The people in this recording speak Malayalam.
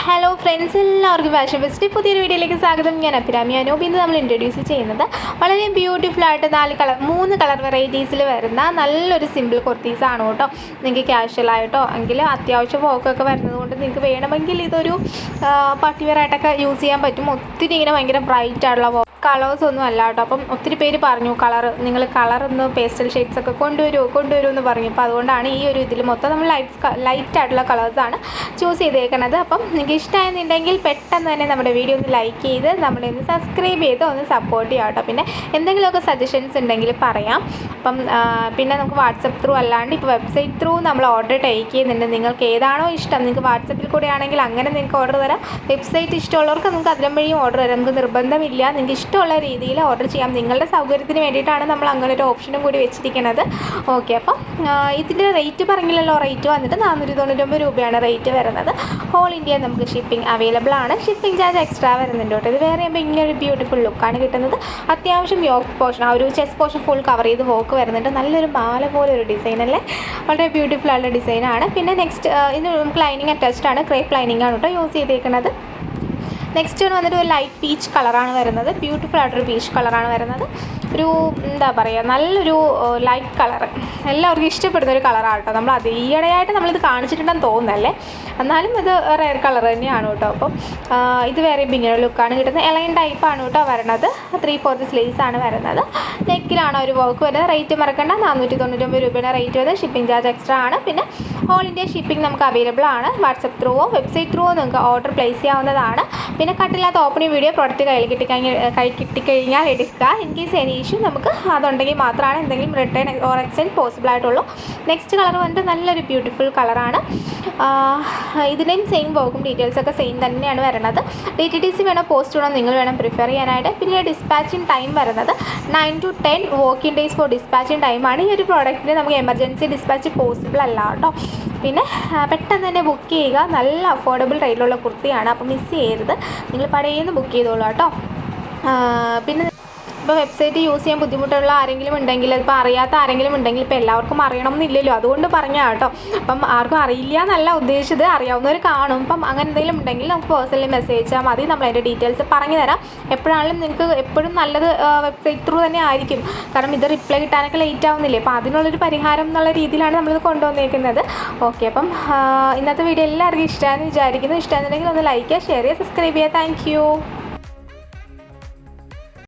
ഹലോ ഫ്രണ്ട്സ്, എല്ലാവർക്കും ഫാഷൻ ഫെസ്റ്റ് പുതിയൊരു വീഡിയോയിലേക്ക് സ്വാഗതം. ഞാൻ അഭിരാമി അനൂപ്. ഇന്ന് നമ്മൾ ഇൻട്രൊഡ്യൂസ് ചെയ്യുന്നത് വളരെ ബ്യൂട്ടിഫുൾ ആയിട്ട് 3 കളർ വെറൈറ്റീസിൽ വരുന്ന നല്ലൊരു സിമ്പിൾ കുർത്തീസാണ് കേട്ടോ. നിങ്ങൾക്ക് ക്യാഷ്വലായിട്ടോ എങ്കിൽ അത്യാവശ്യം വർക്കൊക്കെ വരുന്നത് കൊണ്ട് നിങ്ങൾക്ക് വേണമെങ്കിൽ ഇതൊരു പാർട്ടി വെയർ ആയിട്ടൊക്കെ യൂസ് ചെയ്യാൻ പറ്റും. ഒത്തിരി ഇങ്ങനെ ഭയങ്കര ബ്രൈറ്റ് ആയിട്ടുള്ള കളേഴ്സ് ഒന്നും അല്ല കേട്ടോ. അപ്പം ഒത്തിരി പേര് പറഞ്ഞു നിങ്ങൾ കളറൊന്ന് പേസ്റ്റൽ ഷെയ്ഡ്സൊക്കെ കൊണ്ടുവരൂ എന്ന് പറഞ്ഞു. അപ്പോൾ അതുകൊണ്ടാണ് ഈ ഒരു ഇതിൽ മൊത്തം നമ്മൾ ലൈറ്റ് ആയിട്ടുള്ള കളേഴ്സാണ് ചൂസ് ചെയ്തേക്കുന്നത്. അപ്പം നിങ്ങൾക്ക് ഇഷ്ടമായെന്നുണ്ടെങ്കിൽ പെട്ടെന്ന് തന്നെ നമ്മുടെ വീഡിയോ ഒന്ന് ലൈക്ക് ചെയ്ത് നമ്മളെ ഒന്ന് സബ്സ്ക്രൈബ് ചെയ്ത് ഒന്ന് സപ്പോർട്ട് ചെയ്യാം കേട്ടോ. പിന്നെ എന്തെങ്കിലുമൊക്കെ സജഷൻസ് ഉണ്ടെങ്കിൽ പറയാം. അപ്പം പിന്നെ നമുക്ക് വാട്സപ്പ് ത്രൂ അല്ലാണ്ട് ഇപ്പോൾ വെബ്സൈറ്റ് ത്രൂ നമ്മൾ ഓർഡർ ടേക്ക് ചെയ്യുന്നുണ്ട്. നിങ്ങൾക്ക് ഏതാണോ ഇഷ്ടം, നിങ്ങൾക്ക് വാട്സപ്പിൽ കൂടെ ആണെങ്കിൽ അങ്ങനെ നിങ്ങൾക്ക് ഓർഡർ തരാം. വെബ്സൈറ്റ് ഇഷ്ടമുള്ളവർക്ക് നമുക്ക് അതിലും വഴിയും ഓർഡർ തരാം. നമുക്ക് നിർബന്ധമില്ല, നിങ്ങൾക്ക് ഇഷ്ടമുള്ള രീതിയിൽ ഓർഡർ ചെയ്യാം. നിങ്ങളുടെ സൗകര്യത്തിന് വേണ്ടിയിട്ടാണ് നമ്മൾ അങ്ങനെ ഒരു ഓപ്ഷനും കൂടി വെച്ചിരിക്കുന്നത്. ഓക്കെ, അപ്പം ഇതിൻ്റെ റേറ്റ് പറഞ്ഞില്ലല്ലോ. റേറ്റ് വന്നിട്ട് 499 രൂപയാണ് റേറ്റ് വരുന്നത്. ഓൾ ഇന്ത്യ നമുക്ക് ഷിപ്പിംഗ് അവൈലബിൾ ആണ്. ഷിപ്പിംഗ് ചാർജ് എക്സ്ട്രാ വരുന്നുണ്ട് കേട്ടോ. ഇത് വേറെ ആകുമ്പോൾ ഇങ്ങനെ ഒരു ബ്യൂട്ടിഫുൾ ലുക്കാണ് കിട്ടുന്നത്. അത്യാവശ്യം യോക്ക് പോർഷൻ, ആ ഒരു ചെസ്റ്റ് പോർഷൻ ഫുൾ കവർ ചെയ്ത് വർക്ക് വരുന്നുണ്ട്. നല്ലൊരു മാല പോലെ ഒരു ഡിസൈൻ അല്ലേ, വളരെ ബ്യൂട്ടിഫുൾ ആയിട്ടുള്ള ഡിസൈനാണ്. പിന്നെ നെക്സ്റ്റ് ഇത് നമുക്ക് ലൈനിങ് അറ്റാച്ച്ഡ് ആണ്. ക്രേപ്പ് ലൈനിങ് ആണ് കേട്ടോ യൂസ് ചെയ്തേക്കുന്നത്. നെക്സ്റ്റ് വന്നിട്ട് ഒരു ലൈറ്റ് പീച്ച് കളറാണ് വരുന്നത്. ബ്യൂട്ടിഫുൾ ആയിട്ടൊരു പീച്ച് കളറാണ് വരുന്നത്. ഒരു എന്താ പറയുക, നല്ലൊരു ലൈറ്റ് കളർ, എല്ലാവർക്കും ഇഷ്ടപ്പെടുന്ന ഒരു കളറാണ് കേട്ടോ. നമ്മൾ ഈയിടെയായിട്ട് നമ്മളിത് കാണിച്ചിട്ടുണ്ടെന്ന് തോന്നുന്നല്ലേ, എന്നാലും ഇത് റെയർ കളർ തന്നെയാണ് കേട്ടോ. അപ്പം ഇത് വേറെ ഇങ്ങനെ ലുക്കാണ് കിട്ടുന്നത്. എലൈൻ ടൈപ്പാണ് കേട്ടോ വരണത്. 3/4 സ്ലീവ്സ് ആണ് വരുന്നത്. നെക്കിലാണ് ഒരു വർക്ക് വരുന്നത്. റേറ്റ് മറക്കണ്ട, 499 രൂപയുടെ റേറ്റ് വരുന്നത്. ഷിപ്പിംഗ് ചാർജ് എക്സ്ട്രാ ആണ്. പിന്നെ ഓൾ ഇന്ത്യ ഷിപ്പിംഗ് നമുക്ക് അവൈലബിൾ ആണ്. വാട്സപ്പ് ത്രൂവോ വെബ്സൈറ്റ് ത്രൂവോ നിങ്ങൾക്ക് ഓർഡർ പ്ലേസ് ചെയ്യാവുന്നതാണ്. പിന്നെ കട്ടില്ലാത്ത ഓപ്പണിംഗ് വീഡിയോ പ്രൊഡക്റ്റ് കയ്യിൽ കിട്ടിക്കഴിഞ്ഞാൽ എടുക്കുക. ഇൻ കേസ് എനി ഇഷ്യൂ നമുക്ക് അതുണ്ടെങ്കിൽ മാത്രമാണ് എന്തെങ്കിലും റിട്ടേൺ ഓർ എക്സ്ചേഞ്ച് പോസിബിൾ ആയിട്ടുള്ളൂ. നെക്സ്റ്റ് കളർ വന്നിട്ട് നല്ലൊരു ബ്യൂട്ടിഫുൾ കളറാണ്. ഇതിൻ്റെയും സെയിം വർക്കും ഡീറ്റെയിൽസൊക്കെ സെയിം തന്നെയാണ് വരുന്നത്. DTDC വേണം, പോസ്റ്റ് വേണം, നിങ്ങൾ വേണം പ്രിഫർ ചെയ്യാനായിട്ട്. പിന്നെ ഡിസ്പാച്ചിങ് ടൈം വരുന്നത് 9 to 10 working days for dispatching ടൈമാണ്. ഈ ഒരു പ്രോഡക്റ്റിന് നമുക്ക് എമർജൻസി ഡിസ്പാച്ച് പോസിബിൾ അല്ല കേട്ടോ. പിന്നെ പെട്ടെന്ന് തന്നെ ബുക്ക് ചെയ്യുക. നല്ല അഫോർഡബിൾ റേറ്റിലുള്ള കുർത്തിയാണ്. അപ്പോൾ മിസ് ചെയ്യരുത്, നിങ്ങൾ പടയേന്ന് ബുക്ക് ചെയ്തോളൂ കേട്ടോ. പിന്നെ ഇപ്പോൾ വെബ്സൈറ്റ് യൂസ് ചെയ്യാൻ ബുദ്ധിമുട്ടുള്ള ആരെങ്കിലും ഉണ്ടെങ്കിൽ, ഇപ്പോൾ അറിയാത്ത ആരെങ്കിലും ഉണ്ടെങ്കിൽ, ഇപ്പോൾ എല്ലാവർക്കും അറിയണം എന്നില്ലല്ലോ, അതുകൊണ്ട് പറഞ്ഞാൽ കേട്ടോ. അപ്പം ആർക്കും അറിയില്ല എന്നല്ല ഉദ്ദേശിച്ചത്, അറിയാവുന്നവർ കാണും. അപ്പം അങ്ങനെ എന്തെങ്കിലും ഉണ്ടെങ്കിൽ നമുക്ക് പേഴ്സണലി മെസ്സേജ് അയച്ചാൽ മതി. നമ്മൾ അതിൻ്റെ ഡീറ്റെയിൽസ് പറഞ്ഞു തരാം. എപ്പോഴാണെങ്കിലും നിങ്ങൾക്ക് എപ്പോഴും നല്ലത് വെബ്സൈറ്റ് ത്രൂ തന്നെ ആയിരിക്കും. കാരണം ഇത് റിപ്ലൈ കിട്ടാനൊക്കെ ലേറ്റ് ആവുന്നില്ലേ, അപ്പോൾ അതിനുള്ളൊരു പരിഹാരം എന്നുള്ള രീതിയിലാണ് നമ്മളിത് കൊണ്ടുവന്നേക്കുന്നത്. ഓക്കെ, അപ്പം ഇന്നത്തെ വീഡിയോ എല്ലാവർക്കും ഇഷ്ടമാണെന്ന് വിചാരിക്കുന്നു. ഇഷ്ടമാണെന്നുണ്ടെങ്കിൽ ഒന്ന് ലൈക്ക് ചെയ്യുക, ഷെയർ ചെയ്യുക, സബ്സ്ക്രൈബ് ചെയ്യുക. Thank you.